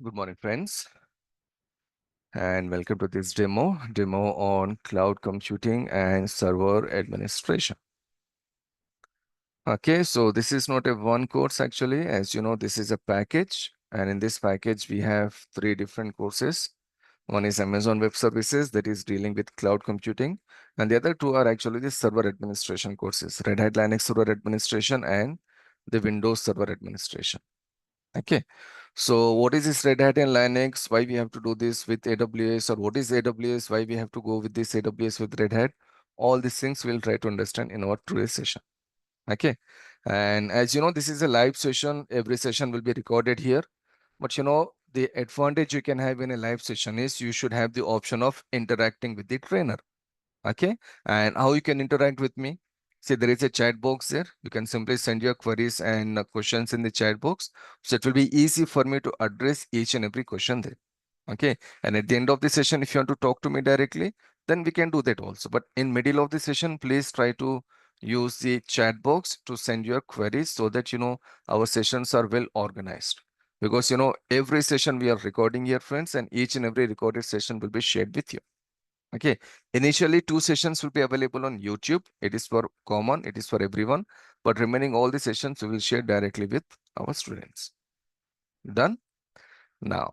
Good morning, friends, and welcome to this demo on cloud computing and server administration. Okay, so this is not a one course actually. As you know, this is a package, and in this package, we have three different courses. One is Amazon Web Services that is dealing with cloud computing, and the other two are actually the server administration courses, Red Hat Linux Server Administration and the Windows Server Administration. Okay. So what is this Red Hat and Linux? Why we have to do this with AWS, or what is AWS? Why we have to go with this AWS with Red Hat? All these things we'll try to understand in our today's session. Okay. And as you know, this is a live session. Every session will be recorded here. But you know, the advantage you can have in a live session is you should have the option of interacting with the trainer. Okay. And how you can interact with me? See, there is a chat box there. You can simply send your queries and questions in the chat box. So it will be easy for me to address each and every question there. Okay. And at the end of the session, if you want to talk to me directly, then we can do that also. But in middle of the session, please try to use the chat box to send your queries so that, you know, our sessions are well organized. Because, you know, every session we are recording here, friends, and each and every recorded session will be shared with you. Okay, initially two sessions will be available on YouTube. It is for common, it is for everyone, but remaining all the sessions we will share directly with our students. Done? Now,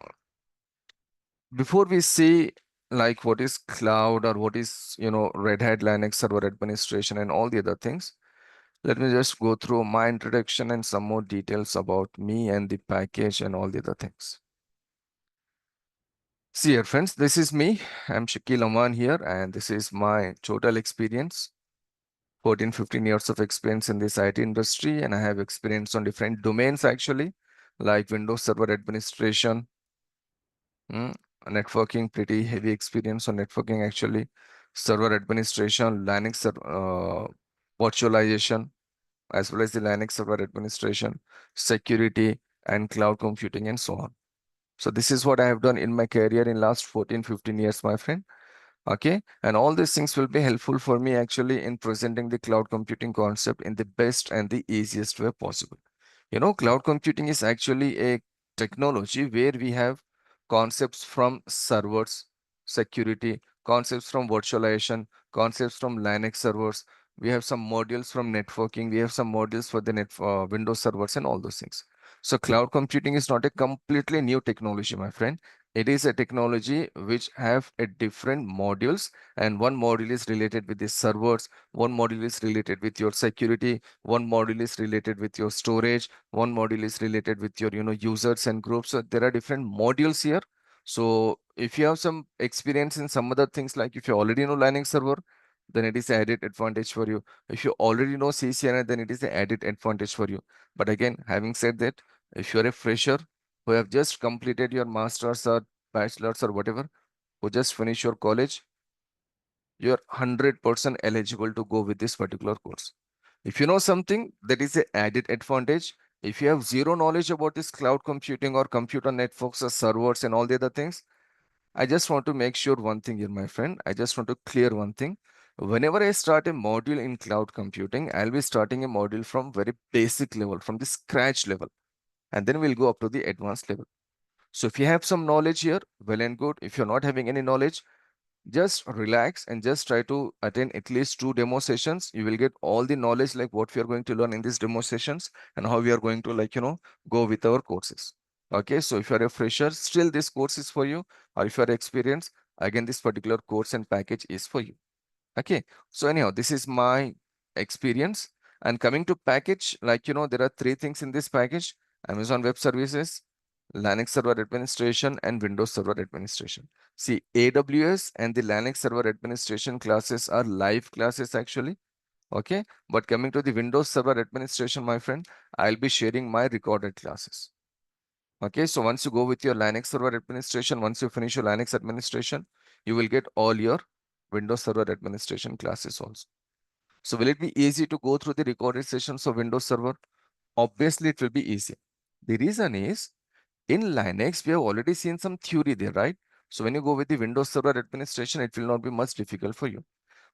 before we see like what is cloud or what is, you know, Red Hat Linux server administration and all the other things, let me just go through my introduction and some more details about me and the package and all the other things. See here, friends, this is me. I'm Shakeel Aman here, and this is my total experience. 14, 15 years of experience in this IT industry, and I have experience on different domains actually, like Windows Server Administration, mm, networking, pretty heavy experience on networking actually, server administration, virtualization, as well as the Linux server administration, security, and cloud computing, and so on. So this is what I have done in my career in last 14, 15 years, my friend. Okay, and all these things will be helpful for me actually in presenting the cloud computing concept in the best and the easiest way possible. You know, cloud computing is actually a technology where we have concepts from servers, security, concepts from virtualization, concepts from Linux servers. We have some modules from networking. We have some modules for the Windows servers and all those things. So cloud computing is not a completely new technology, my friend. It is a technology which have a different modules, and one module is related with the servers, one module is related with your security, one module is related with your storage, one module is related with your, you know, users and groups. So there are different modules here. So if you have some experience in some other things, like if you already know Linux server, then it is an added advantage for you. If you already know CCNA, then it is an added advantage for you. But again, having said that, if you're a fresher who have just completed your master's or bachelor's or whatever, who just finish your college, you're 100% eligible to go with this particular course. If you know something, that is an added advantage. If you have zero knowledge about this cloud computing or computer networks or servers and all the other things, I just want to make sure one thing here, my friend. I just want to clear one thing. Whenever I start a module in cloud computing, I'll be starting a module from very basic level, from the scratch level, and then we'll go up to the advanced level. So if you have some knowledge here, well and good. If you're not having any knowledge, just relax and just try to attend at least two demo sessions. You will get all the knowledge like what we are going to learn in these demo sessions and how we are going to, like, you know, go with our courses. Okay, so if you're a fresher, still this course is for you, or if you're experienced, again this particular course and package is for you. Okay, so anyhow, this is my experience. And coming to package, like, you know, there are three things in this package: Amazon Web Services, Linux Server Administration, and Windows Server Administration. See, AWS and the Linux Server Administration classes are live classes actually. Okay, but coming to the Windows Server Administration, my friend, I'll be sharing my recorded classes. Okay, so once you go with your Linux Server Administration, once you finish your Linux administration, you will get all your Windows Server Administration classes also. So will it be easy to go through the recorded sessions of Windows Server? Obviously, it will be easy. The reason is, in Linux, we have already seen some theory there, right? So when you go with the Windows Server Administration, it will not be much difficult for you.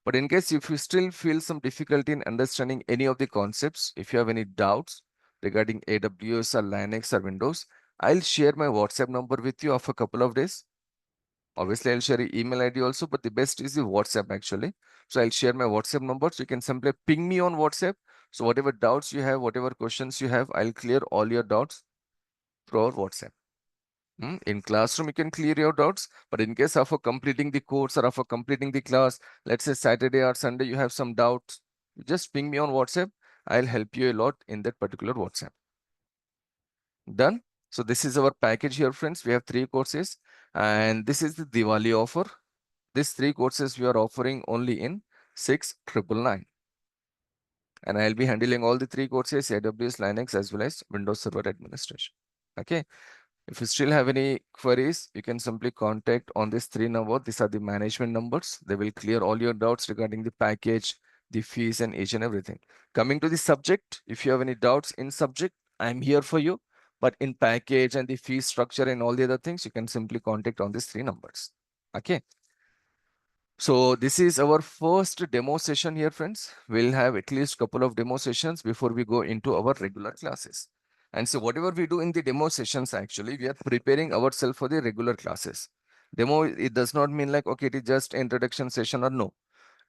But in case if you still feel some difficulty in understanding any of the concepts, if you have any doubts regarding AWS or Linux or Windows, I'll share my WhatsApp number with you of a couple of days. Obviously, I'll share your email ID also, but the best is the WhatsApp actually. So I'll share my WhatsApp number. So you can simply ping me on WhatsApp. So whatever doubts you have, whatever questions you have, I'll clear all your doubts through our WhatsApp. In classroom, you can clear your doubts, but in case of completing the course or of completing the class, let's say Saturday or Sunday, you have some doubts, just ping me on WhatsApp. I'll help you a lot in that particular WhatsApp. Done. So this is our package here, friends. We have 3 courses, and this is the Diwali offer. These 3 courses we are offering only in 6,999. And I'll be handling all the 3 courses, AWS, Linux, as well as Windows Server Administration. Okay. If you still have any queries, you can simply contact on this 3 number. These are the management numbers. They will clear all your doubts regarding the package, the fees, and each and everything. Coming to the subject, if you have any doubts in subject, I'm here for you. But in package and the fee structure and all the other things, you can simply contact on these 3 numbers. Okay. So this is our first demo session here, friends. We'll have at least couple of demo sessions before we go into our regular classes. And so whatever we do in the demo sessions, actually, we are preparing ourselves for the regular classes. Demo, it does not mean like, okay, it is just introduction session or no.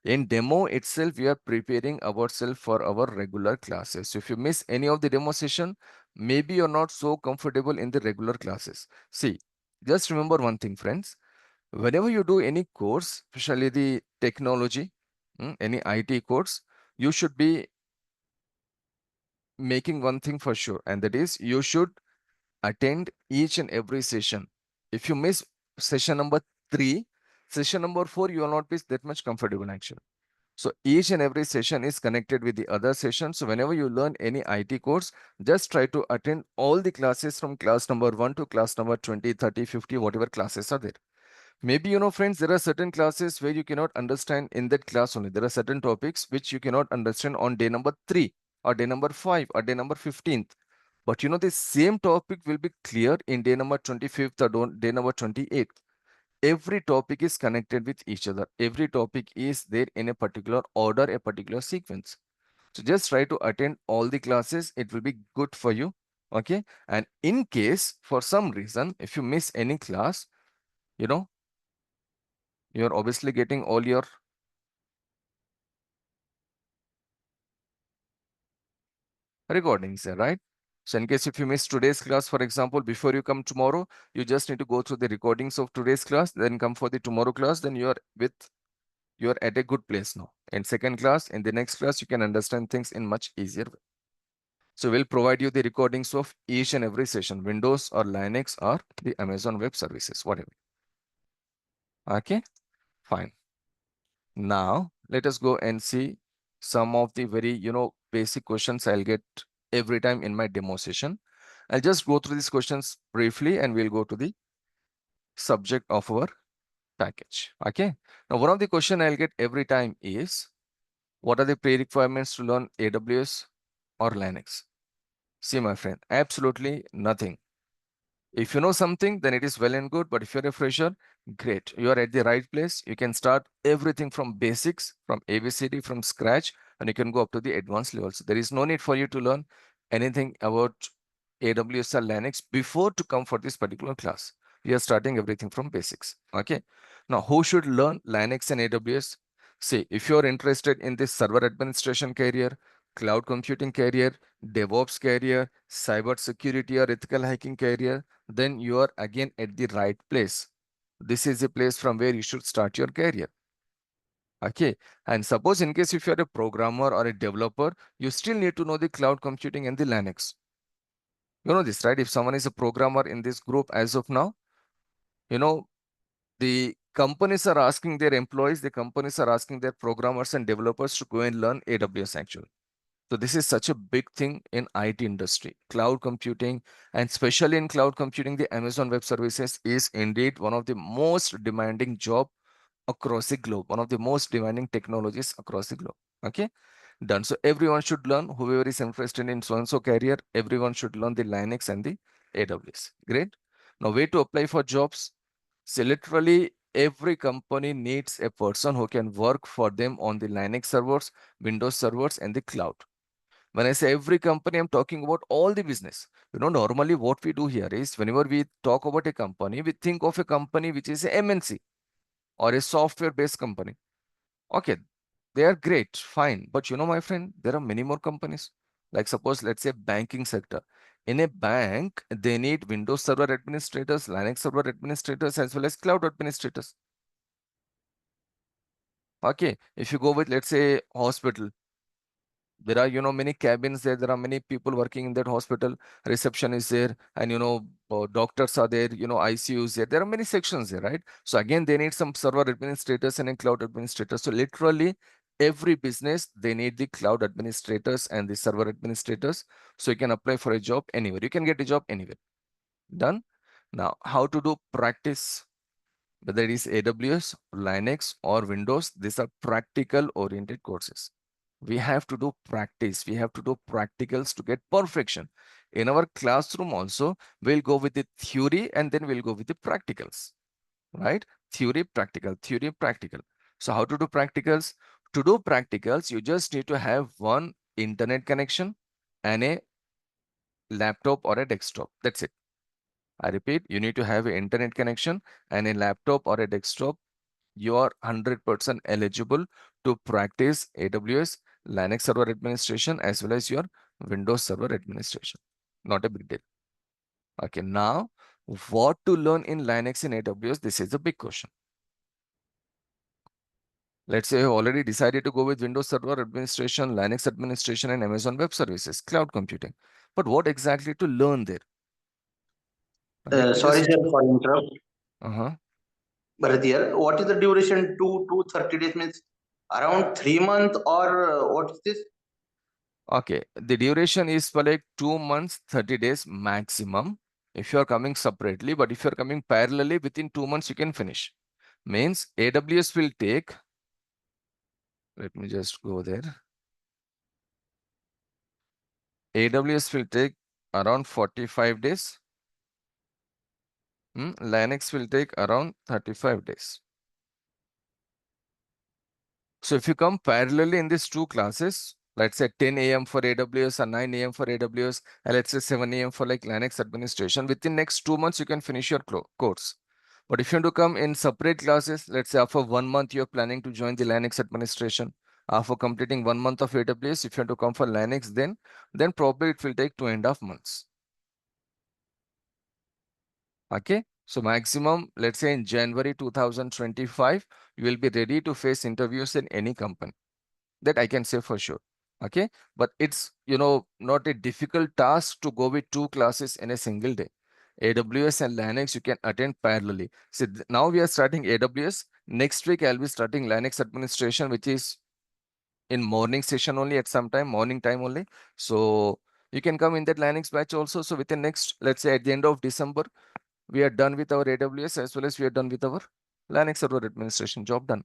In demo itself, we are preparing ourselves for our regular classes. So if you miss any of the demo session, maybe you're not so comfortable in the regular classes. See, just remember one thing, friends. Whenever you do any course, especially the technology, any IT course, you should be making one thing for sure, and that is you should attend each and every session. If you miss session number 3, session number 4, you will not be that much comfortable actually. So each and every session is connected with the other session. So whenever you learn any IT course, just try to attend all the classes from class number 1 to class number 20, 30, 50, whatever classes are there. Maybe, friends, there are certain classes where you cannot understand in that class only. There are certain topics which you cannot understand on day number 3 or day number 5 or day number 15th. But the same topic will be clear in day number 25th or day number 28th. Every topic is connected with each other. Every topic is there in a particular order, a particular sequence. So just try to attend all the classes. It will be good for you. Okay. And in case for some reason, if you miss any class, you're obviously getting all your recordings there, right? So in case if you miss today's class, for example, before you come tomorrow, you just need to go through the recordings of today's class, then come for the tomorrow class, then you're at a good place now. In second class, in the next class, you can understand things in much easier way. So we'll provide you the recordings of each and every session, Windows or Linux or the Amazon Web Services, whatever. Okay, fine. Now, let us go and see some of the very, basic questions I'll get every time in my demo session. I'll just go through these questions briefly and we'll go to the subject of our package. Okay. Now, one of the question I'll get every time is, what are the pre-requirements to learn AWS or Linux? See, my friend, absolutely nothing. If you know something, then it is well and good. But if you're a fresher, great. You are at the right place. You can start everything from basics, from ABCD, from scratch, and you can go up to the advanced levels. There is no need for you to learn anything about AWS or Linux before to come for this particular class. We are starting everything from basics. Okay. Now, who should learn Linux and AWS? See, if you're interested in this server administration career, cloud computing career, DevOps career, cyber security or ethical hacking career, then you are again at the right place. This is the place from where you should start your career. Okay. And suppose in case if you're a programmer or a developer, you still need to know the cloud computing and the Linux. You know this, right? If someone is a programmer in this group as of now, the companies are asking their employees, the companies are asking their programmers and developers to go and learn AWS actually. So this is such a big thing in IT industry, cloud computing, and especially in cloud computing, the Amazon Web Services is indeed one of the most demanding job across the globe, one of the most demanding technologies across the globe. Okay, done. So everyone should learn, whoever is interested in so-and-so career, everyone should learn the Linux and the AWS. Great. Now, way to apply for jobs. So literally every company needs a person who can work for them on the Linux servers, Windows servers, and the cloud. When I say every company, I'm talking about all the business. Normally what we do here is whenever we talk about a company, we think of a company which is a MNC or a software-based company. Okay, they are great, fine. But my friend, there are many more companies. Like suppose, let's say banking sector. In a bank, they need Windows Server administrators, Linux Server administrators, as well as cloud administrators. Okay, if you go with, let's say, hospital, there are many cabins there, there are many people working in that hospital, reception is there, and doctors are there, ICUs there are many sections there, right? So again, they need some server administrators and a cloud administrators. So literally every business, they need the cloud administrators and the server administrators. So you can apply for a job anywhere, you can get a job anywhere. Done. Now how to do practice, whether it is AWS, Linux, or Windows, these are practical oriented courses. We have to do practice. We have to do practicals to get perfection. In our classroom also, we'll go with the theory and then we'll go with the practicals, right? Theory, practical, theory, practical. So how to do practicals? To do practicals, you just need to have one internet connection and a laptop or a desktop. That's it. I repeat, you need to have an internet connection and a laptop or a desktop. You are 100% eligible to practice AWS, Linux server administration, as well as your Windows server administration. Not a big deal. Okay, now what to learn in Linux in AWS? This is a big question. Let's say you already decided to go with Windows Server Administration, Linux Administration, and Amazon Web Services, cloud computing. But what exactly to learn there? Right? Sorry, sir, for interrupt. Uh-huh. But here, what is the duration? 2 to 30 days means around 3 months, or what is this? Okay, the duration is for like 2 months, 30 days maximum if you are coming separately, but if you are coming parallelly, within 2 months you can finish. Means AWS will take, let me just go there. AWS will take around 45 days. Linux will take around 35 days. So if you come parallelly in these two classes, let's say 10 a.m. for AWS and 9 a.m. for AWS, and let's say 7 a.m. for like Linux administration, within next 2 months, you can finish your course. But if you want to come in separate classes, let's say after 1 month, you're planning to join the Linux administration. After completing 1 month of AWS, if you want to come for Linux, then probably it will take 2.5 months. Okay. So maximum, let's say in January 2025, you will be ready to face interviews in any company. That I can say for sure. Okay. But it's, not a difficult task to go with 2 classes in a single day. AWS and Linux, you can attend parallelly. So now we are starting AWS. Next week, I'll be starting Linux administration, which is in morning session only at some time, morning time only. So you can come in that Linux batch also. So within next, let's say at the end of December, we are done with our AWS as well as we are done with our Linux server administration job done.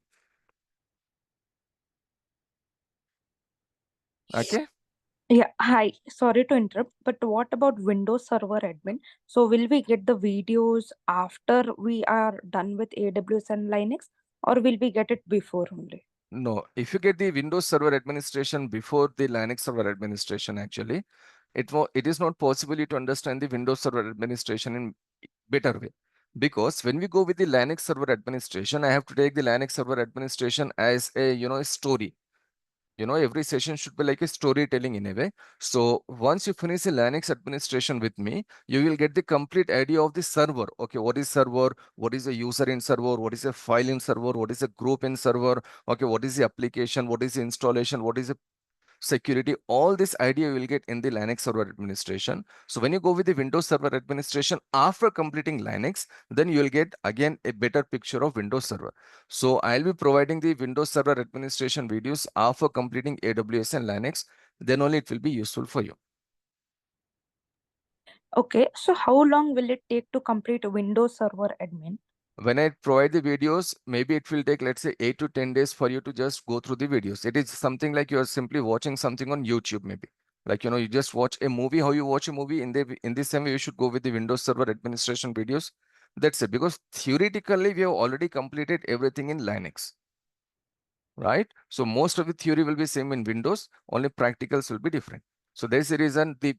Okay. Yeah, hi. Sorry to interrupt, but what about Windows Server Admin? So, will we get the videos after we are done with AWS and Linux, or will we get it before only? No, if you get the Windows Server administration before the Linux Server administration, actually, it is not possible to understand the Windows Server administration in better way. Because when we go with the Linux Server administration, I have to take the Linux Server administration as a, a story. Every session should be like a storytelling in a way. So once you finish the Linux administration with me, you will get the complete idea of the server. Okay, what is server? What is a user in server? What is a file in server? What is a group in server? Okay, what is the application? What is the installation? What is the security? All this idea you will get in the Linux server administration. So when you go with the Windows server administration after completing Linux, then you will get again a better picture of Windows server. So I'll be providing the Windows server administration videos after completing AWS and Linux. Then only it will be useful for you. Okay, so how long will it take to complete Windows Server Admin? When I provide the videos, maybe it will take, let's say, 8 to 10 days for you to just go through the videos. It is something like you're simply watching something on YouTube, maybe. Like, you just watch a movie, how you watch a movie. In this same way, you should go with the Windows Server administration videos. That's it. Because theoretically, we have already completed everything in Linux, right? So most of the theory will be same in Windows, only practicals will be different. So there's a reason the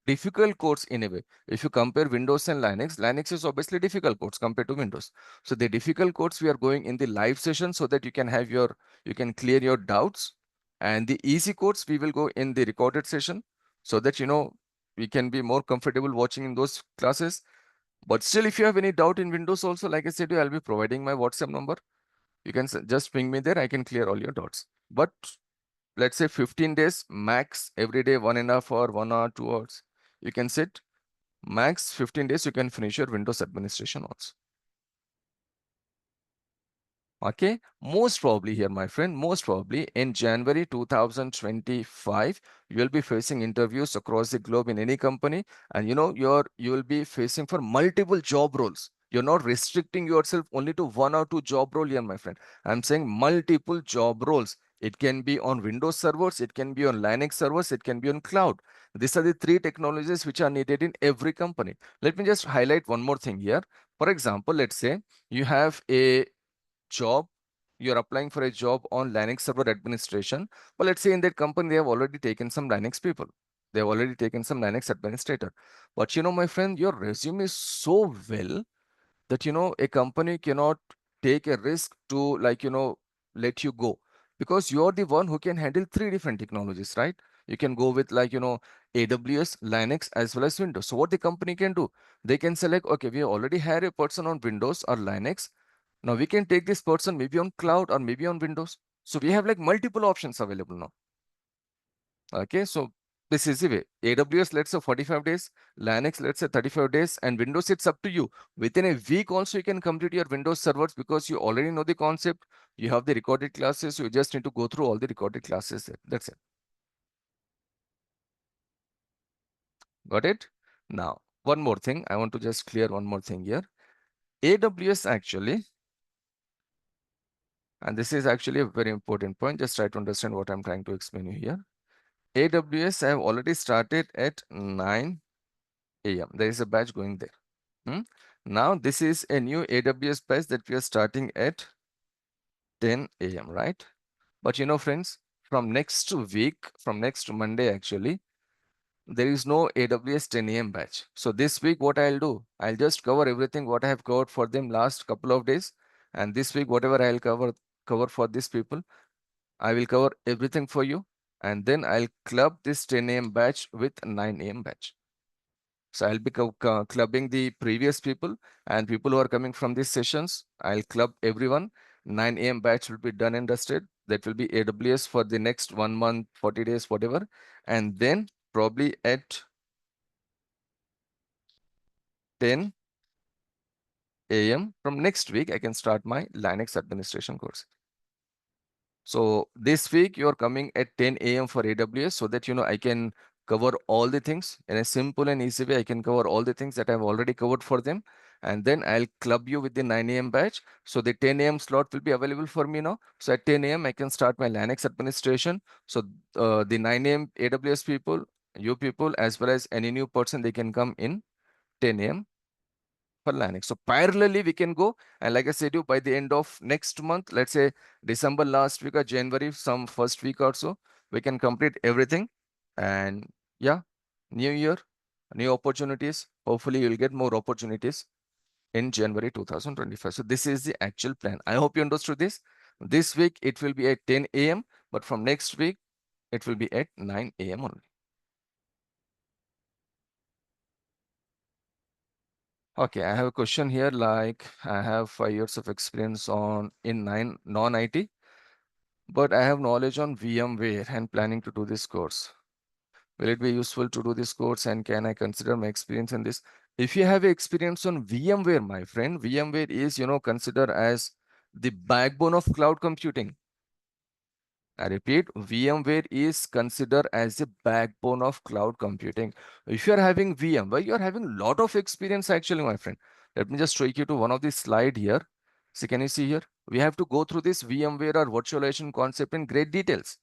difficult codes in a way. If you compare Windows and Linux, Linux is obviously difficult codes compared to Windows. So the difficult codes we are going in the live session so that you can have you can clear your doubts. And the easy codes we will go in the recorded session so that we can be more comfortable watching in those classes. But still, if you have any doubt in Windows also, like I said, I'll be providing my WhatsApp number. You can just ping me there. I can clear all your doubts. But let's say 15 days max, every day 1.5 hour, 1 hour, 2 hours. You can sit max 15 days. You can finish your Windows administration also. Okay, most probably here, my friend, most probably in January 2025, you will be facing interviews across the globe in any company, and you will be facing for multiple job roles. You're not restricting yourself only to 1 or 2 job role here, my friend. I'm saying multiple job roles. It can be on Windows servers, it can be on Linux servers, it can be on cloud. These are the 3 technologies which are needed in every company. Let me just highlight one more thing here. For example, let's say you have a job, you're applying for a job on Linux server administration, but let's say in that company they have already taken some Linux people, they have already taken some Linux administrator. But my friend, your resume is so well that a company cannot take a risk to let you go, because you're the one who can handle 3 different technologies, right? You can go with AWS, Linux, as well as Windows. So what the company can do, they can select, okay, we already had a person on Windows or Linux, now we can take this person maybe on cloud or maybe on Windows. So we have multiple options available now. Okay, so this is the way. AWS, let's say 45 days, Linux, let's say 35 days, and Windows, it's up to you. Within a week also, you can complete your Windows servers because you already know the concept. You have the recorded classes. You just need to go through all the recorded classes there. That's it. Got it? Now, one more thing. I want to just clear one more thing here. AWS actually, and this is actually a very important point. Just try to understand what I'm trying to explain you here. AWS, I have already started at 9 a.m. There is a batch going there. Now, this is a new AWS batch that we are starting at 10 a.m., right? But friends, from next week, from next Monday, actually, there is no AWS 10 a.m. batch. So this week, what I'll do, I'll just cover everything what I have covered for them last couple of days. And this week, whatever I'll cover for these people, I will cover everything for you. And then I'll club this 10 a.m. batch with 9 a.m. batch. So I'll be clubbing the previous people and people who are coming from these sessions. I'll club everyone. 9 a.m. batch will be done and dusted. That will be AWS for the next 1 month, 40 days, whatever. And then probably at 10 a.m. from next week, I can start my Linux administration course. So this week you're coming at 10 a.m. for AWS so that I can cover all the things in a simple and easy way. I can cover all the things that I've already covered for them. And then I'll club you with the 9 a.m. batch. So the 10 a.m. slot will be available for me now. So at 10 a.m. I can start my Linux administration. So the 9 a.m. AWS people, you people, as well as any new person, they can come in 10 a.m. for Linux. So parallelly we can go, and like I said, you by the end of next month, let's say December last week or January, some first week or so, we can complete everything. And yeah, new year, new opportunities. Hopefully you'll get more opportunities in January 2025. So this is the actual plan. I hope you understood this. This week it will be at 10 a.m., but from next week it will be at 9 a.m. only. Okay, I have a question here. I have 5 years of experience in non-IT, but I have knowledge on VMware and planning to do this course. Will it be useful to do this course, and can I consider my experience in this? If you have experience on VMware, my friend, VMware is, considered as the backbone of cloud computing. I repeat, VMware is considered as the backbone of cloud computing. If you're having VMware, you're having a lot of experience actually, my friend. Let me just take you to one of the slide here. So can you see here? We have to go through this VMware or virtualization concept in great details.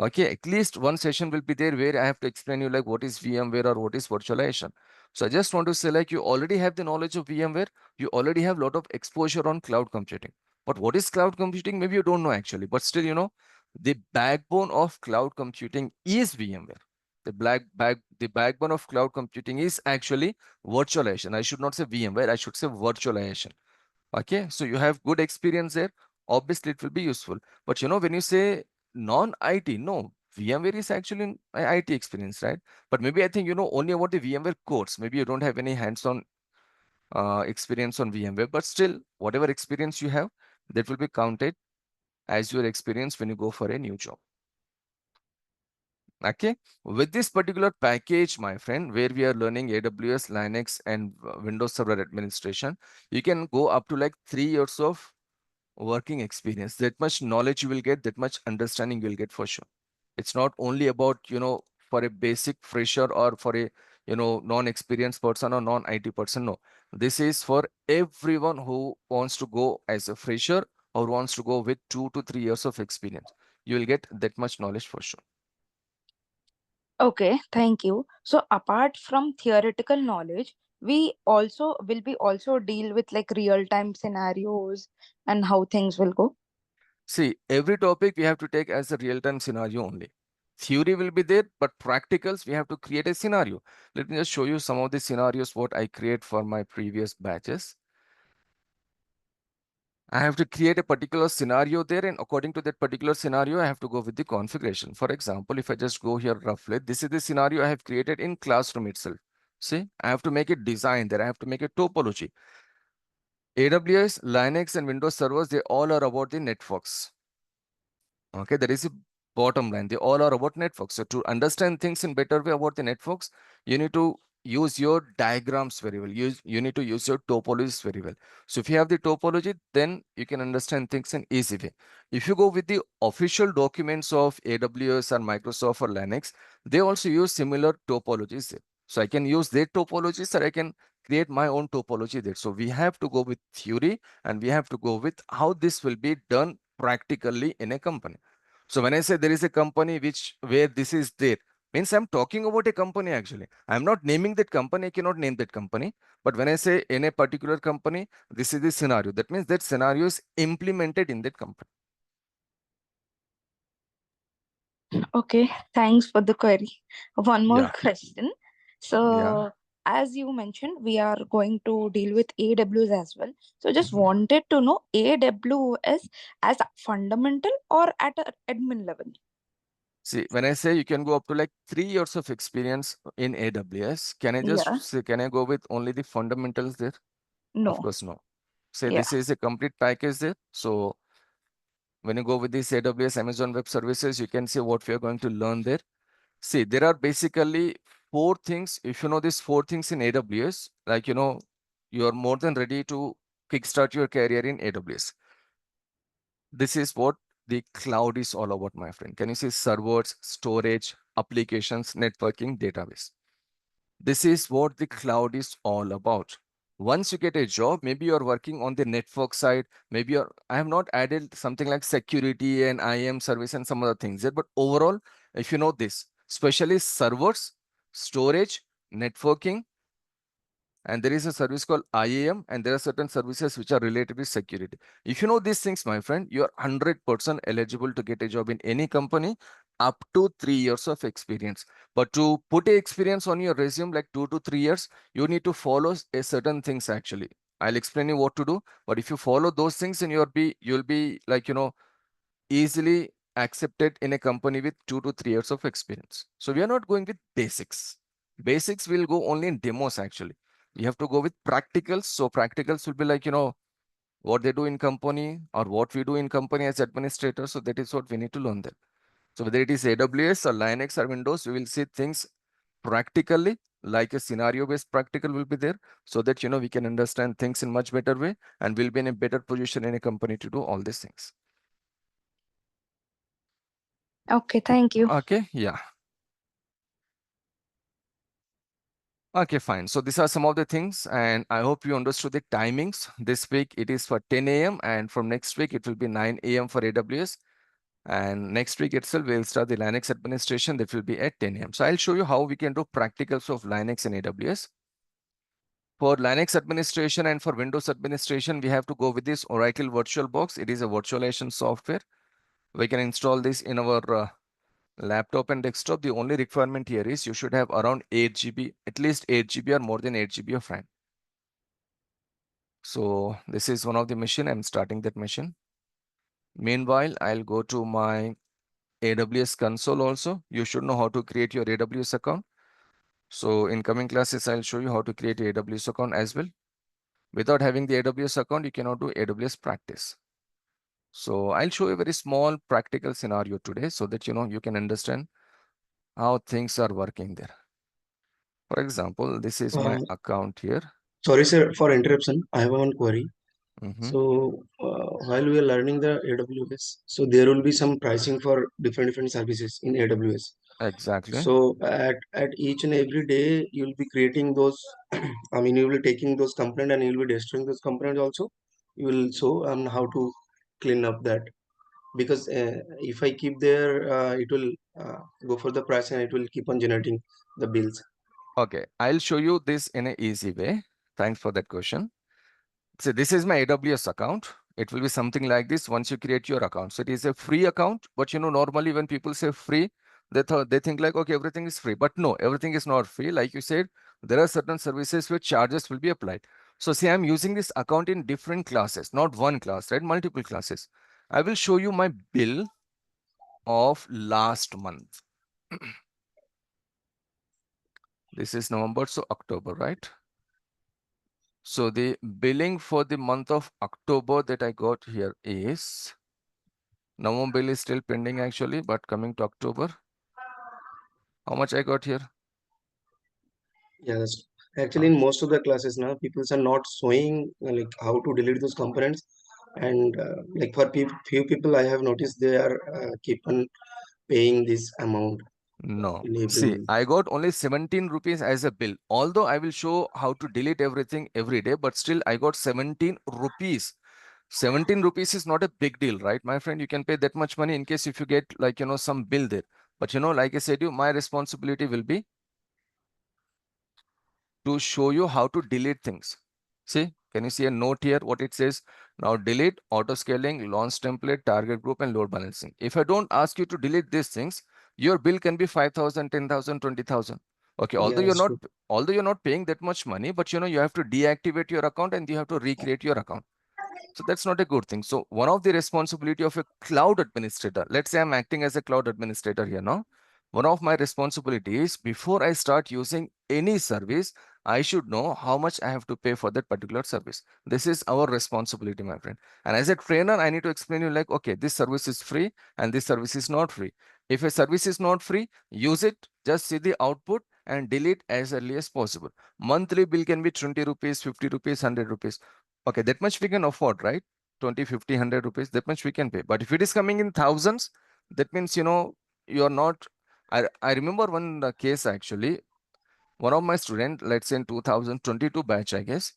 Okay, at least one session will be there where I have to explain you what is VMware or what is virtualization. So I just want to say you already have the knowledge of VMware, you already have a lot of exposure on cloud computing. But what is cloud computing? Maybe you don't know actually, but still, the backbone of cloud computing is VMware. the backbone of cloud computing is actually virtualization. I should not say VMware, I should say virtualization. Okay, so you have good experience there. Obviously, it will be useful. But when you say non-IT, no, VMware is actually an IT experience, right? But maybe I think you know only about the VMware codes. Maybe you don't have any hands-on experience on VMware, but still, whatever experience you have, that will be counted as your experience when you go for a new job. Okay, with this particular package, my friend, where we are learning AWS, Linux, and Windows Server administration, you can go up to like 3 years of working experience. That much knowledge you will get, that much understanding you will get for sure. It's not only about, for a basic fresher or for a, non-experienced person or non-IT person. No, this is for everyone who wants to go as a fresher or wants to go with 2 to 3 years of experience. You will get that much knowledge for sure. Okay, thank you. So apart from theoretical knowledge, we also will be also deal with like real time scenarios and how things will go. See, every topic we have to take as a real-time scenario only. Theory will be there, but practicals, we have to create a scenario. Let me just show you some of the scenarios what I create for my previous batches. I have to create a particular scenario there, and according to that particular scenario, I have to go with the configuration. For example, if I just go here roughly, this is the scenario I have created in classroom itself. See, I have to make a design there. I have to make a topology. AWS, Linux, and Windows servers, they all are about the networks. Okay, that is the bottom line. They all are about networks. So to understand things in better way about the networks, you need to use your diagrams very well. You need to use your topologies very well. So if you have the topology, then you can understand things in easy way. If you go with the official documents of AWS or Microsoft or Linux, they also use similar topologies there. So I can use their topologies or I can create my own topology there. So we have to go with theory and we have to go with how this will be done practically in a company. So when I say there is a company where this is there, means I'm talking about a company actually. I'm not naming that company, I cannot name that company. But when I say in a particular company, this is the scenario. That means that scenario is implemented in that company. Okay, thanks for the query. One more Yeah, question. yeah. So, as you mentioned, we are going to deal with AWS as well. So, just Mhm. wanted to know AWS as a fundamental or at a admin level? See, when I say you can go up to like 3 years of experience in AWS, can I just Yeah, say, can I go with only the fundamentals there? Of no, course, no. Say yeah. this is a complete package there. So when you go with this AWS Amazon Web Services, you can see what we are going to learn there. See, there are basically 4 things. If you know these 4 things in AWS, like, you are more than ready to kickstart your career in AWS. This is what the cloud is all about, my friend. Can you see servers, storage, applications, networking, database? This is what the cloud is all about. Once you get a job, maybe you're working on the network side, I have not added something like security and IAM service and some other things there, but overall, if you know this, especially servers, storage, networking, and there is a service called IAM, and there are certain services which are related with security. If you know these things, my friend, you are 100% eligible to get a job in any company up to 3 years of experience. But to put a experience on your resume like 2 to 3 years, you need to follow a certain things actually. I'll explain you what to do, but if you follow those things, then you'll be like, easily accepted in a company with 2 to 3 years of experience. So we are not going with basics. Basics will go only in demos actually. We have to go with practicals. So practicals will be like, what they do in company or what we do in company as administrators. So that is what we need to learn there. So whether it is AWS or Linux or Windows, we will see things practically, like a scenario based practical will be there, so that we can understand things in much better way and we'll be in a better position in a company to do all these things. Okay, thank you. Okay, yeah. Okay, fine. So these are some of the things, and I hope you understood the timings. This week it is for 10 a.m. and from next week it will be 9 a.m. for AWS. And next week itself, we'll start the Linux administration. That will be at 10 a.m. So I'll show you how we can do practicals of Linux and AWS. For Linux administration and for Windows administration, we have to go with this Oracle VirtualBox. It is a virtualization software. We can install this in our Laptop and desktop, the only requirement here is you should have around 8 GB, at least 8 GB or more than 8 GB of RAM. So this is one of the machine. I'm starting that machine. Meanwhile, I'll go to my AWS console also. You should know how to create your AWS account. So in coming classes, I'll show you how to create a AWS account as well. Without having the AWS account, you cannot do AWS practice. So I'll show you a very small practical scenario today so that you can understand how things are working there. For example, this is my account here. Sorry, sir, for interruption. I have one query. Mhm. So while we are learning the AWS, so there will be some pricing for different services in AWS. Exactly. So at each and every day, you will be creating those. I mean, you will be taking those components and you will be destroying those components also. You will show on how to clean up that, because if I keep there, it will go for the price and it will keep on generating the bills. Okay, I'll show you this in an easy way. Thanks for that question. So this is my AWS account. It will be something like this once you create your account. So it is a free account, but normally when people say free, they think like, okay, everything is free. But no, everything is not free. Like you said, there are certain services where charges will be applied. So see, I'm using this account in different classes, not one class, right? Multiple classes. I will show you my bill of last month. This is November, so October, right? So the billing for the month of October that I got here is, November bill is still pending actually, but coming to October, how much I got here? Yes, actually, in most of the classes now, people are not showing like how to delete those components, and like for few people, I have noticed they are keep on paying this amount No. in every See, month. I got only 17 rupees as a bill. Although I will show how to delete everything every day, but still I got 17 rupees. 17 rupees is not a big deal, right, my friend? You can pay that much money in case if you get like, some bill there. But like I said, my responsibility will be to show you how to delete things. See, can you see a note here? What it says? Now delete, auto scaling, launch template, target group, and load balancing. If I don't ask you to delete these things, your bill can be 5,000, 10,000, 20,000. Okay, although you're Yes, not paying that much money, but you have to deactivate your account and you have to recreate your account. So that's not a good thing. So one of the responsibility of a cloud administrator, let's say I'm acting as a cloud administrator here now. One of my responsibilities before I start using any service, I should know how much I have to pay for that particular service. This is our responsibility, my friend. And as a trainer, I need to explain you like, okay, this service is free and this service is not free. If a service is not free, use it, just see the output and delete as early as possible. Monthly bill can be 20 rupees, 50 rupees, 100 rupees. Okay, that much we can afford, right? 20, 50, 100 rupees, that much we can pay. But if it is coming in thousands, that means, you're not. I remember one case actually. One of my student, let's say in 2022 batch, I guess,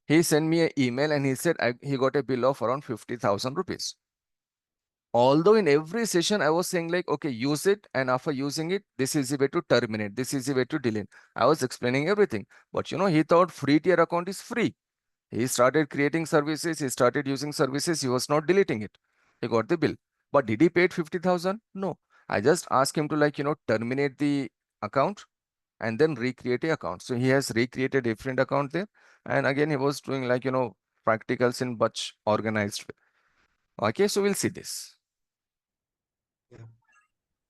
he sent me an email and he said he got a bill of around 50,000 rupees. Although in every session I was saying like, okay, use it, and after using it, this is the way to terminate, this is the way to delete. I was explaining everything, but he thought free tier account is free. He started creating services, he started using services, he was not deleting it. He got the bill. But did he pay 50,000? No. I just asked him to terminate the account and then recreate a account. So he has recreated a different account there. And again, he was doing practicals in much organized way. Okay, so we'll see this. Yeah.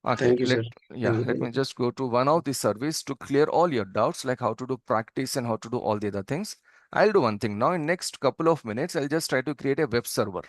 Okay, Thank you, sir. Thank you for let me that. just go to one of the service to clear all your doubts, like how to do practice and how to do all the other things. I'll do one thing now. In next couple of minutes, I'll just try to create a web server.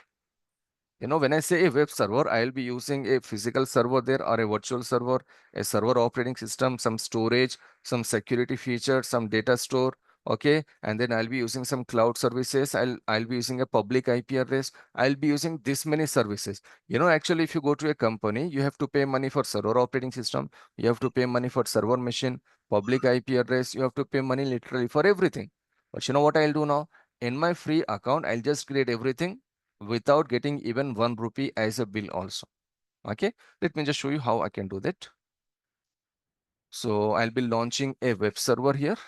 When I say a web server, I'll be using a physical server there or a virtual server, a server operating system, some storage, some security features, some data store. Okay, and then I'll be using some cloud services. I'll be using a public IP address. I'll be using this many services. Actually, if you go to a company, you have to pay money for server operating system. You have to pay money for server machine, public IP address. You have to pay money literally for everything. But you know what I'll do now? In my free account, I'll just create everything without getting even 1 rupee as a bill also. Okay, let me just show you how I can do that. So I'll be launching a web server here.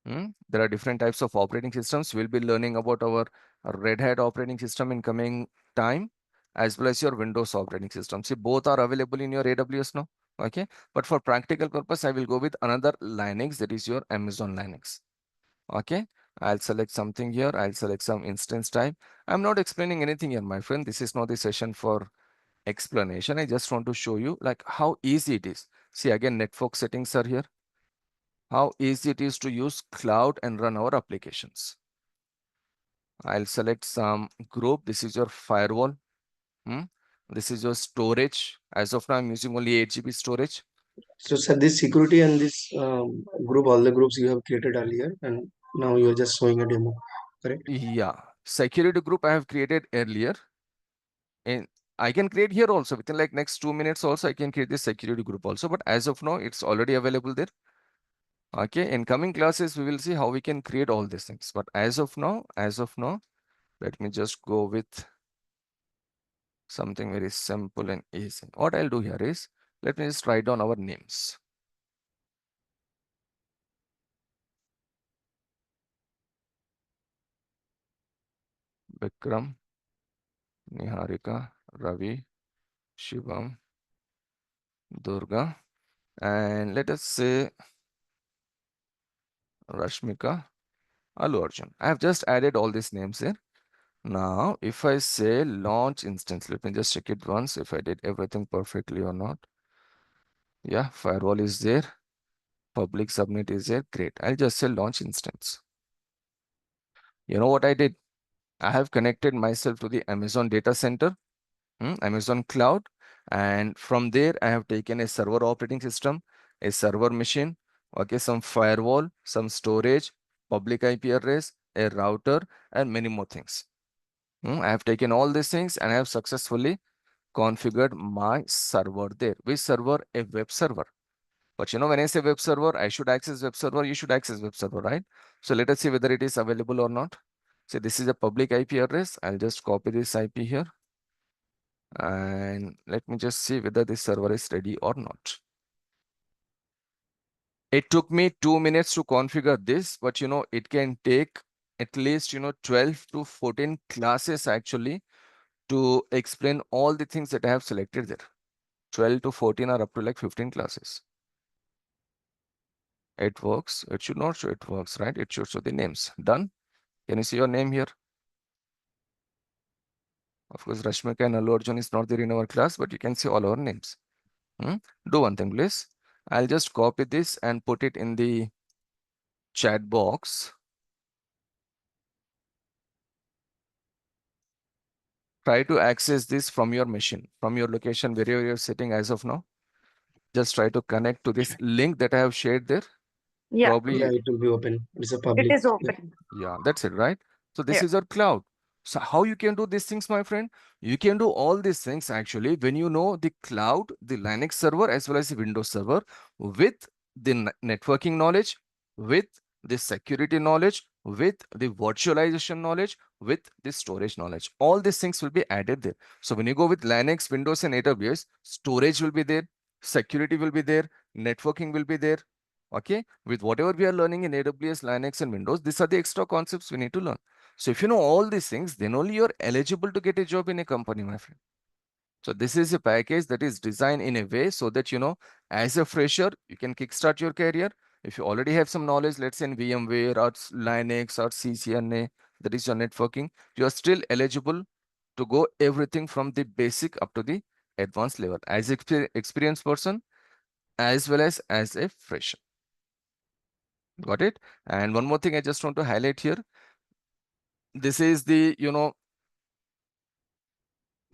There are different types of operating systems. We'll be learning about our Red Hat operating system in coming time, as well as your Windows operating system. See, both are available in your AWS now. Okay, but for practical purpose, I will go with another Linux, that is your Amazon Linux. Okay, I'll select something here. I'll select some instance type. I'm not explaining anything here, my friend. This is not the session for explanation. I just want to show you like how easy it is. See, again, network settings are here. How easy it is to use cloud and run our applications. I'll select some group. This is your firewall. This is your storage. As of now, I'm using only 8 GB storage. So, sir, this security and this group, all the groups you have created earlier, and now you're just showing a demo, correct? Yeah, security group I have created earlier. And I can create here also within like next 2 minutes also I can create this security group also. But as of now, it's already available there. Okay, in coming classes, we will see how we can create all these things. But as of now, let me just go with something very simple and easy. What I'll do here is, let me just write down our names. Vikram, Niharika, Ravi, Shivam, Durga, and let us say Rashmika, Alu Arjun. I have just added all these names here. Now, if I say launch instance, let me just check it once if I did everything perfectly or not. Yeah, firewall is there. Public subnet is there. Great. I'll just say launch instance. You know what I did? I have connected myself to the Amazon data center, Amazon cloud. And from there, I have taken a server operating system, a server machine, okay, some firewall, some storage, public IP address, a router, and many more things. I have taken all these things and I have successfully configured my server there. Which server? A web server. But you know, when I say web server, I should access web server, you should access web server, right? So let us see whether it is available or not. So this is a public IP address. I'll just copy this IP here. And let me just see whether this server is ready or not. It took me 2 minutes to configure this, but you know, it can take at least, 12 to 14 classes actually to explain all the things that I have selected there. 12 to 14 or up to like 15 classes. It works. It should not show it works, right? It should show the names. Done. Can you see your name here? Of course, Rashmika and Alu Arjun is not there in our class, but you can see all our names. Do one thing, please. I'll just copy this and put it in the chat box. Try to access this from your machine, from your location, wherever you're sitting as of now. Just try to connect to this link that I have shared there. Yeah, Probably, Yeah, it will be open. It's a it public. is Yeah. open. yeah, that's it, right? So this Yeah. is our cloud. So how you can do these things, my friend? You can do all these things actually when you know the cloud, the Linux server, as well as the Windows server with the networking knowledge, with the security knowledge, with the virtualization knowledge, with the storage knowledge. All these things will be added there. So when you go with Linux, Windows, and AWS, storage will be there, security will be there, networking will be there. Okay, with whatever we are learning in AWS, Linux, and Windows, these are the extra concepts we need to learn. So if you know all these things, then only you're eligible to get a job in a company, my friend. So this is a package that is designed in a way so that, as a fresher, you can kickstart your career. If you already have some knowledge, let's say in VMware or Linux or CCNA, that is your networking, you are still eligible to go everything from the basic up to the advanced level as experienced person as well as a fresher. Got it? And one more thing I just want to highlight here. This is the,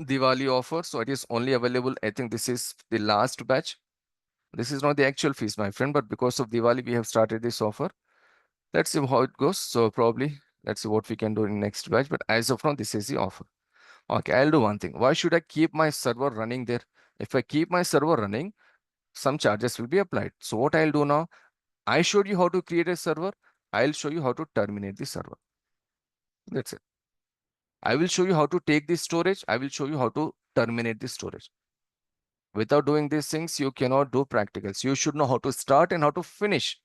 Diwali offer. So it is only available. I think this is the last batch. This is not the actual fees, my friend, but because of Diwali, we have started this offer. Let's see how it goes. So probably let's see what we can do in next batch. But as of now, this is the offer. Okay, I'll do one thing. Why should I keep my server running there? If I keep my server running, some charges will be applied. So what I'll do now, I showed you how to create a server. I'll show you how to terminate the server. That's it. I will show you how to take this storage. I will show you how to terminate the storage. Without doing these things, you cannot do practicals. You should know how to start and how to finish.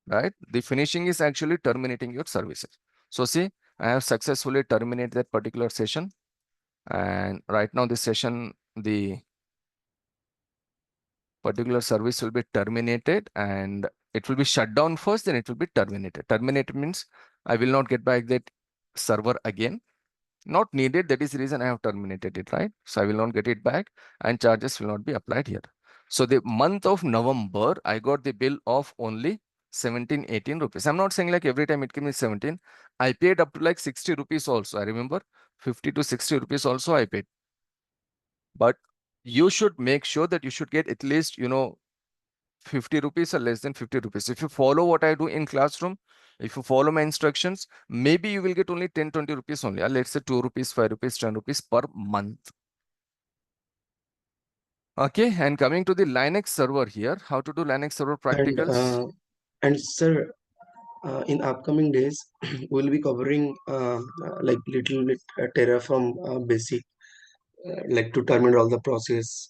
right? The finishing is actually terminating your services. So see, I have successfully terminated that particular session. And right now this session, the particular service will be terminated and it will be shut down first, then it will be terminated. Terminated means I will not get back that server again. Not needed. That is the reason I have terminated it, right? So I will not get it back and charges will not be applied here. So the month of November, I got the bill of only 17, 18 rupees. I'm not saying like every time it came in 17. I paid up to like 60 rupees also. I remember 50 to 60 rupees also I paid. But you should make sure that you should get at least, 50 rupees or less than 50 rupees. If you follow what I do in classroom, if you follow my instructions, maybe you will get only 10, 20 rupees only. Or let's say 2 rupees, 5 rupees, 10 rupees per month. Okay, and coming to the Linux server here, how to do Linux server And practicals? and sir, in upcoming days, we'll be covering like little bit Terraform basic, like to terminate all the process.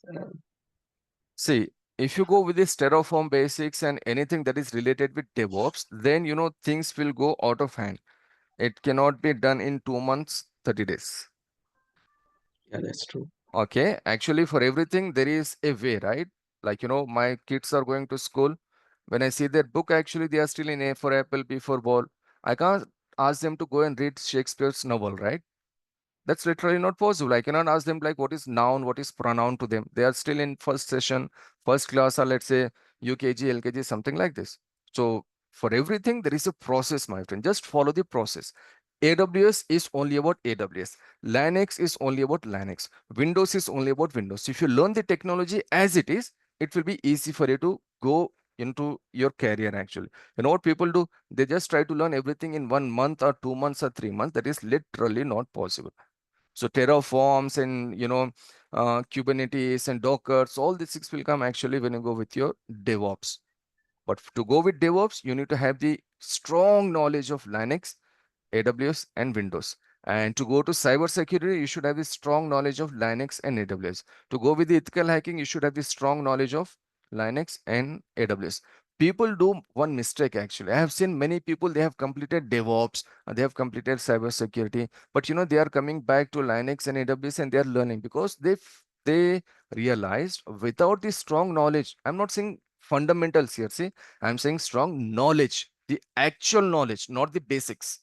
See, if you go with this Terraform basics and anything that is related with DevOps, then things will go out of hand. It cannot be done in 2 months, 30 days. Yeah, that's true. Okay, actually for everything there is a way, right? Like, my kids are going to school. When I see their book, actually they are still in A for apple, B for ball. I can't ask them to go and read Shakespeare's novel, right? That's literally not possible. I cannot ask them like what is noun, what is pronoun to them. They are still in first session, first class, or let's say UKG, LKG, something like this. So for everything, there is a process, my friend. Just follow the process. AWS is only about AWS. Linux is only about Linux. Windows is only about Windows. If you learn the technology as it is, it will be easy for you to go into your career actually. You know what people do? They just try to learn everything in 1 month or 2 months or 3 months. That is literally not possible. So Terraforms and Kubernetes and Dockers, all these things will come actually when you go with your DevOps. But to go with DevOps, you need to have the strong knowledge of Linux, AWS, and Windows. And to go to cybersecurity, you should have the strong knowledge of Linux and AWS. To go with the ethical hacking, you should have the strong knowledge of Linux and AWS. People do one mistake actually. I have seen many people, they have completed DevOps, they have completed cybersecurity, but they are coming back to Linux and AWS and they are learning because they realized without the strong knowledge, I'm not saying fundamentals here, see, I'm saying strong knowledge, the actual knowledge, not the basics.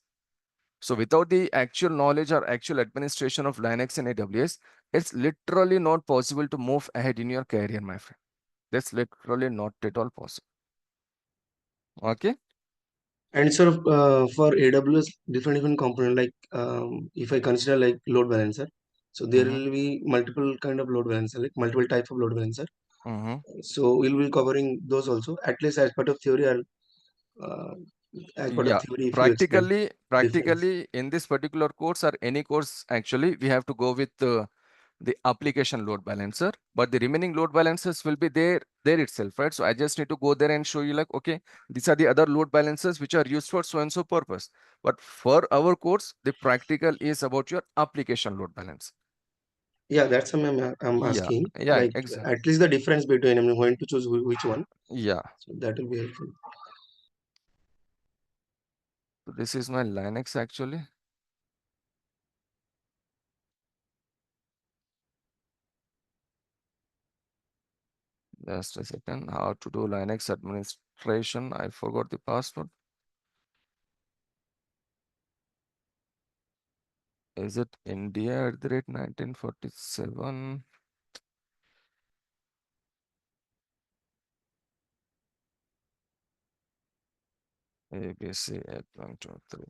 So without the actual knowledge or actual administration of Linux and AWS, it's literally not possible to move ahead in your career, my friend. That's literally not at all possible. Okay. And sort of for AWS, different component, like if I consider like load balancer, so there Mm-hmm. will be multiple kind of load balancer, like multiple type of load balancer. Mm-hmm. So we'll be covering those also, at least as part of theory, or uh, as part of Yeah, theory, if you explain practically, difference. practically in this particular course or any course, actually, we have to go with the application load balancer, but the remaining load balancers will be there itself, right? So I just need to go there and show you like, okay, these are the other load balancers which are used for so and so purpose. But for our course, the practical is about your application load balance. Yeah, that's what I'm Yeah, asking. yeah, Like exactly. at least the difference between, I mean, when to choose which one. Yeah. So that will be helpful. So this is my Linux actually. Just a second. How to do Linux administration? I forgot the password. Is it India at the rate 1947? ABC 8123.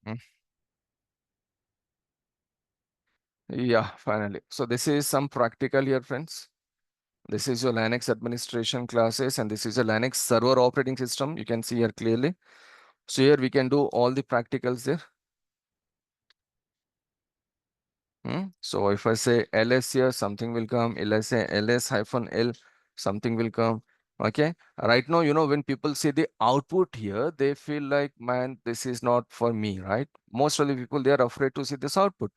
Hmm. Yeah, finally. So this is some practical here, friends. This is your Linux administration classes, and this is a Linux server operating system. You can see here clearly. So here we can do all the practicals there. So if I say ls here, something will come. If I say ls-l, something will come. Okay. Right now, when people see the output here, they feel like, man, this is not for me, right? Most of the people, they are afraid to see this output.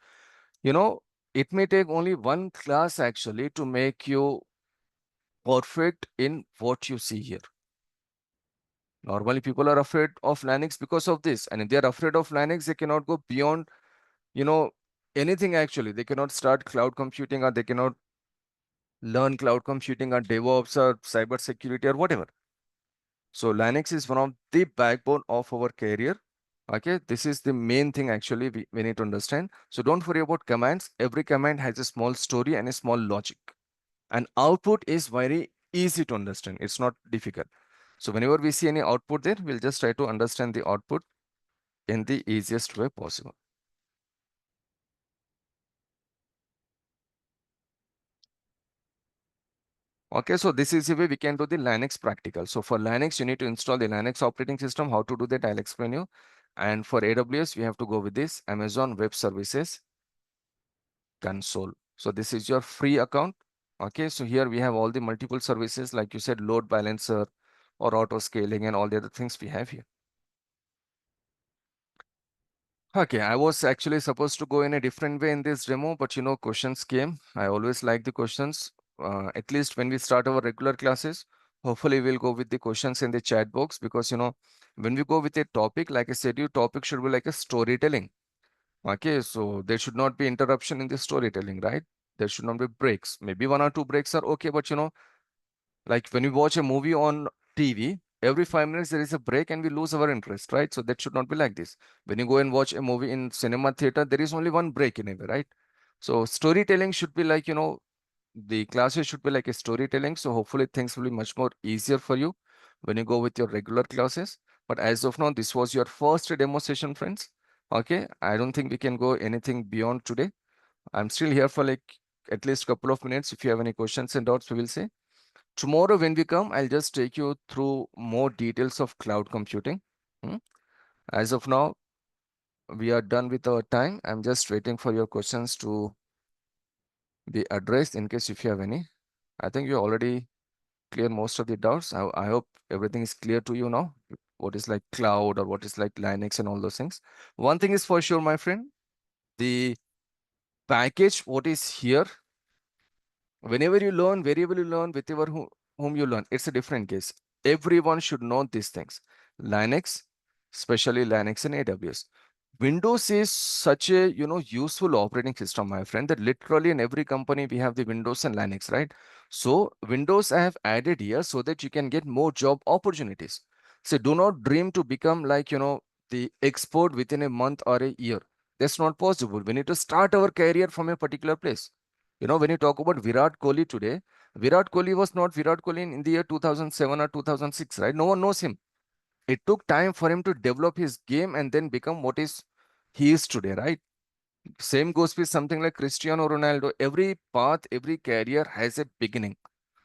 It may take only one class actually to make you perfect in what you see here. Normally, people are afraid of Linux because of this. And if they are afraid of Linux, they cannot go beyond, you know, anything actually. They cannot start cloud computing, or they cannot learn cloud computing or DevOps or cyber security or whatever. So Linux is one of the backbone of our career. Okay, this is the main thing actually we need to understand. So don't worry about commands. Every command has a small story and a small logic. And output is very easy to understand. It's not difficult. So whenever we see any output there, we'll just try to understand the output in the easiest way possible. Okay, so this is the way we can do the Linux practical. So for Linux, you need to install the Linux operating system. How to do that, I'll explain you. And for AWS, we have to go with this Amazon Web Services console. So this is your free account. Okay, so here we have all the multiple services, like you said, load balancer or auto scaling and all the other things we have here. Okay, I was actually supposed to go in a different way in this demo, but questions came. I always like the questions. At least when we start our regular classes, hopefully we'll go with the questions in the chat box, because when we go with a topic, like I said, your topic should be like a storytelling. Okay, so there should not be interruption in the storytelling, right? There should not be breaks. Maybe 1 or 2 breaks are okay, but like when we watch a movie on TV, every 5 minutes there is a break and we lose our interest, right? So that should not be like this. When you go and watch a movie in cinema theater, there is only one break in it, right? So storytelling should be like, the classes should be like a storytelling. So hopefully things will be much more easier for you when you go with your regular classes. But as of now, this was your first demo session, friends. Okay, I don't think we can go anything beyond today. I'm still here for like at least a couple of minutes. If you have any questions and doubts, we will say. Tomorrow when we come, I'll just take you through more details of cloud computing. Hmm. As of now, we are done with our time. I'm just waiting for your questions to be addressed in case if you have any. I think you already clear most of the doubts. I hope everything is clear to you now. What is like cloud or what is like Linux and all those things. One thing is for sure, my friend, the package, what is here, whenever you learn, wherever you learn, wherever whom you learn, it's a different case. Everyone should know these things. Linux, especially Linux and AWS. Windows is such a useful operating system, my friend, that literally in every company we have the Windows and Linux, right? So Windows I have added here so that you can get more job opportunities. So do not dream to become like the expert within a month or a year. That's not possible. We need to start our career from a particular place. When you talk about Virat Kohli today, Virat Kohli was not Virat Kohli in the year 2007 or 2006, right? No one knows him. It took time for him to develop his game and then become what he is today, right? Same goes with something like Cristiano Ronaldo. Every path, every career has a beginning.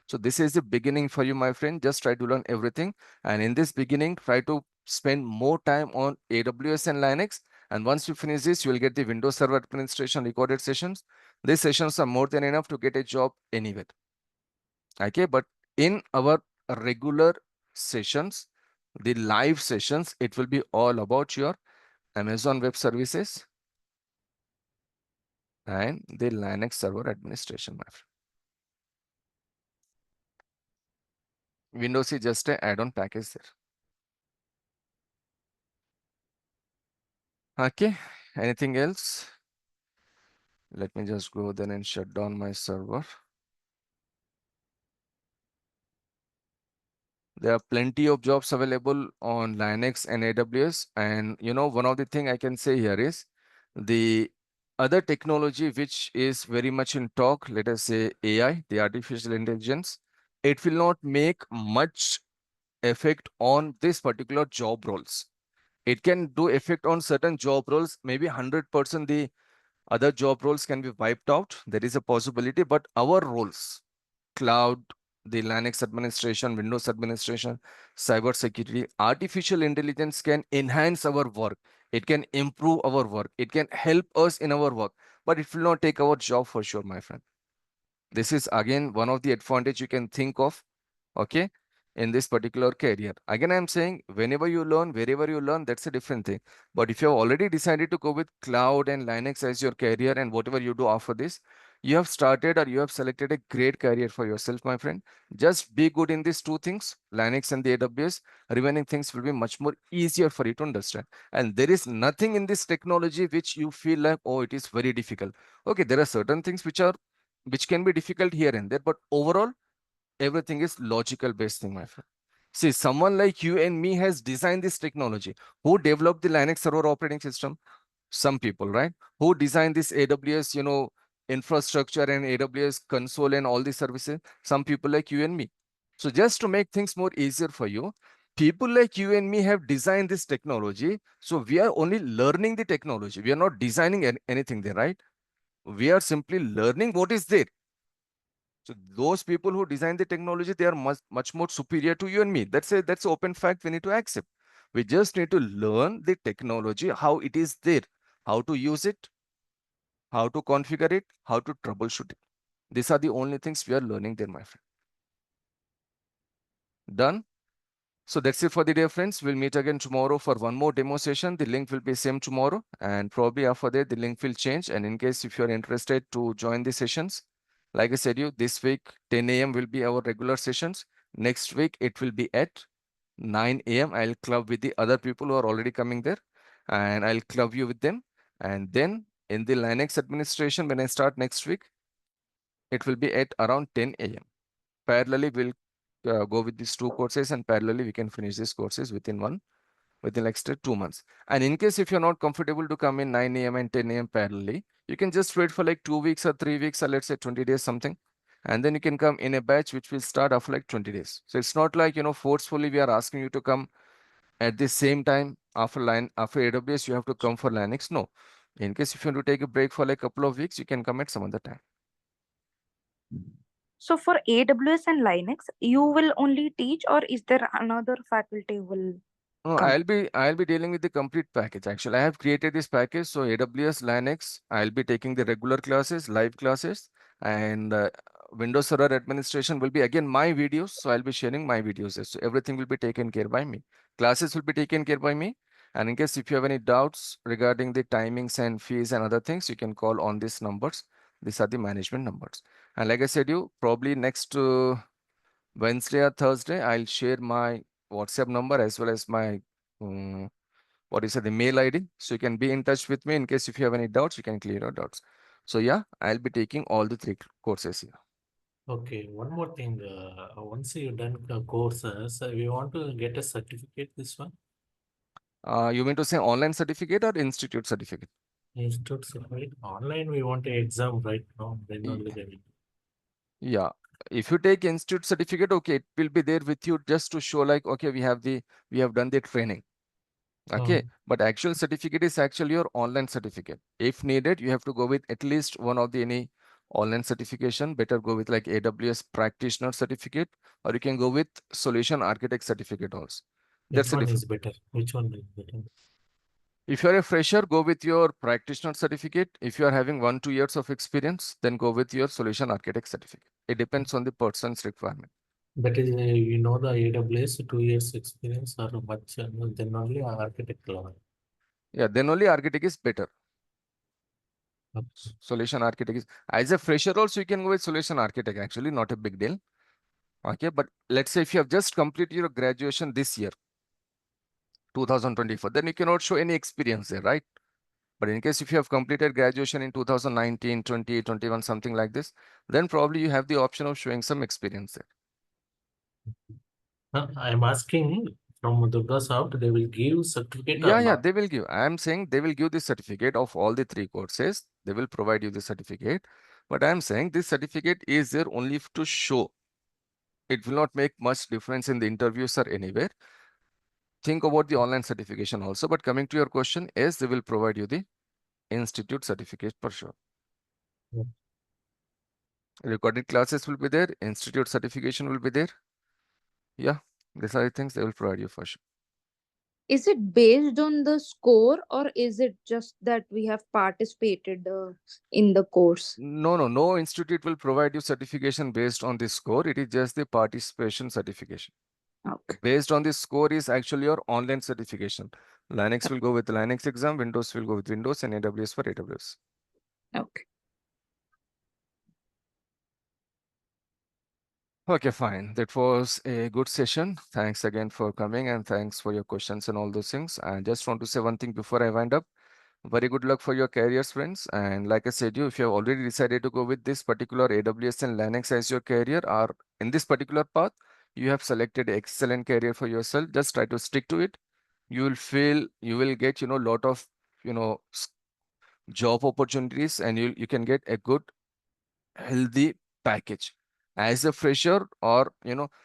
So this is the beginning for you, my friend. Just try to learn everything. And in this beginning, try to spend more time on AWS and Linux. And once you finish this, you will get the Windows Server Administration recorded sessions. These sessions are more than enough to get a job anywhere. Okay, but in our regular sessions, the live sessions, it will be all about your Amazon Web Services and the Linux Server Administration, my friend. Windows is just an add-on package there. Okay, anything else? Let me just go then and shut down my server. There are plenty of jobs available on Linux and AWS. And one of the thing I can say here is the other technology which is very much in talk, let us say AI, the artificial intelligence, it will not make much effect on this particular job roles. It can do effect on certain job roles, maybe 100% the other job roles can be wiped out. There is a possibility, but our roles, cloud, the Linux administration, Windows administration, cyber security, artificial intelligence can enhance our work. It can improve our work. It can help us in our work, but it will not take our job for sure, my friend. This is again one of the advantage you can think of, okay, in this particular career. Again, I'm saying whenever you learn, wherever you learn, that's a different thing. But if you have already decided to go with cloud and Linux as your career and whatever you do after this, you have started or you have selected a great career for yourself, my friend. Just be good in these two things, Linux and the AWS. Remaining things will be much more easier for you to understand. And there is nothing in this technology which you feel like, oh, it is very difficult. Okay, there are certain things which can be difficult here and there, but overall, everything is logical based thing, my friend. See, someone like you and me has designed this technology. Who developed the Linux server operating system? Some people, right? Who designed this AWS, infrastructure and AWS console and all these services? Some people like you and me. So just to make things more easier for you, people like you and me have designed this technology. So we are only learning the technology. We are not designing anything there, right? We are simply learning what is there. So those people who design the technology, they are much more superior to you and me. That's an open fact we need to accept. We just need to learn the technology, how it is there, how to use it, how to configure it, how to troubleshoot it. These are the only things we are learning there, my friend. Done? So that's it for the day, friends. We'll meet again tomorrow for one more demo session. The link will be same tomorrow, and probably after that, the link will change. And in case if you're interested to join the sessions, like I said, this week, 10 a.m. will be our regular sessions. Next week, it will be at 9 a.m. I'll club with the other people who are already coming there, and I'll club you with them. And then in the Linux administration, when I start next week, it will be at around 10 a.m. Parallelly, we'll go with these two courses, and parallelly, we can finish these courses within next 2 months. And in case if you're not comfortable to come in 9 a.m. and 10 a.m. parallelly, you can just wait for like 2 weeks or 3 weeks or let's say 20 days something. And then you can come in a batch which will start after like 20 days. So it's not like, forcefully we are asking you to come at the same time after AWS, you have to come for Linux. No. In case if you want to take a break for like a couple of weeks, you can come at some other time. So for AWS and Linux, you will only teach, or is there another faculty will No, come? I'll be dealing with the complete package. Actually, I have created this package. So AWS, Linux, I'll be taking the regular classes, live classes, and Windows Server administration will be again my videos. So I'll be sharing my videos there. So everything will be taken care by me. Classes will be taken care by me. And in case if you have any doubts regarding the timings and fees and other things, you can call on these numbers. These are the management numbers. And like I said, you probably next Wednesday or Thursday, I'll share my WhatsApp number as well as my the mail ID. So you can be in touch with me in case if you have any doubts, you can clear your doubts. So yeah, I'll be taking all the three courses here. Okay, one more thing. Once you done courses, we want to get a certificate. This one, You mean to say online certificate or institute certificate? institute certificate. Online, we want a exam right now. Then Ye- only they will. Yeah. If you take institute certificate, okay, it will be there with you just to show like, okay, we have done the training. Okay, but actual certificate is actually your online certificate. If needed, you have to go with at least one of the any online certification. Better go with like AWS practitioner certificate, or you can go with solution architect certificate also. Which That's a one different. is better? Which one is better? If you're a fresher, go with your practitioner certificate. If you are having 1-2 years of experience, then go with your solution architect certificate. It depends on the person's requirement. That is, you know, the AWS 2 years experience or much, then only architect level. Yeah, then only architect is better. Okay. Solution architect is, as a fresher also you can go with solution architect, actually not a big deal. Okay, but let's say if you have just completed your graduation this year, 2024, then you cannot show any experience there, right? But in case if you have completed graduation in 2019, 20, 21, something like this, then probably you have the option of showing some experience there. I'm asking from DurgaSoft, they will give certificate or Yeah, not? they will give. I am saying they will give the certificate of all the three courses. They will provide you the certificate. But I am saying this certificate is there only to show. It will not make much difference in the interviews or anywhere. Think about the online certification also. But coming to your question, yes, they will provide you the institute certificate for sure. Yeah. Recorded classes will be there. Institute certification will be there. Yeah, these are the things they will provide you for sure. Is it based on the score, or is it just that we have participated in the course? No institute will provide you certification based on the score. It is just the participation certification. Okay. Based on the score is actually your online certification. Linux will go with the Linux exam, Windows will go with Windows, and AWS for AWS. Okay. Okay, fine. That was a good session. Thanks again for coming and thanks for your questions and all those things. I just want to say one thing before I wind up. Very good luck for your careers, friends. And like I said, if you have already decided to go with this particular AWS and Linux as your career, or in this particular path, you have selected excellent career for yourself. Just try to stick to it. You will feel you will get, lot of, job opportunities, and you can get a good, healthy package. As a fresher, or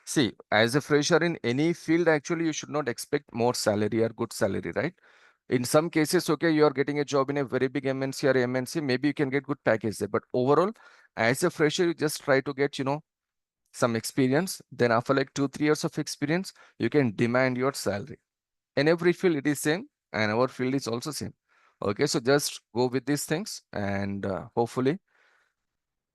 see, as a fresher in any field, actually, you should not expect more salary or good salary, right? In some cases, okay, you are getting a job in a very big MNC or MNC, maybe you can get good package there. But overall, as a fresher, you just try to get, some experience. Then after like 2-3 years of experience, you can demand your salary. In every field, it is same, and our field is also same. Okay, so just go with these things, and hopefully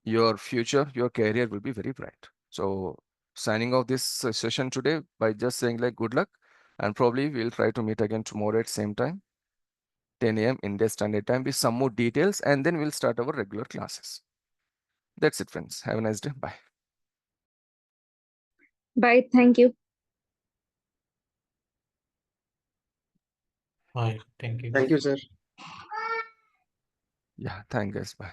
your future, your career will be very bright. So signing off this session today by just saying like good luck, and probably we'll try to meet again tomorrow at same time, 10 a.m. India Standard Time, with some more details, and then we'll start our regular classes. That's it, friends. Have a nice day. Bye. Bye. Thank you. Bye. Thank you. Thank you, sir. Yeah, thank guys. Bye.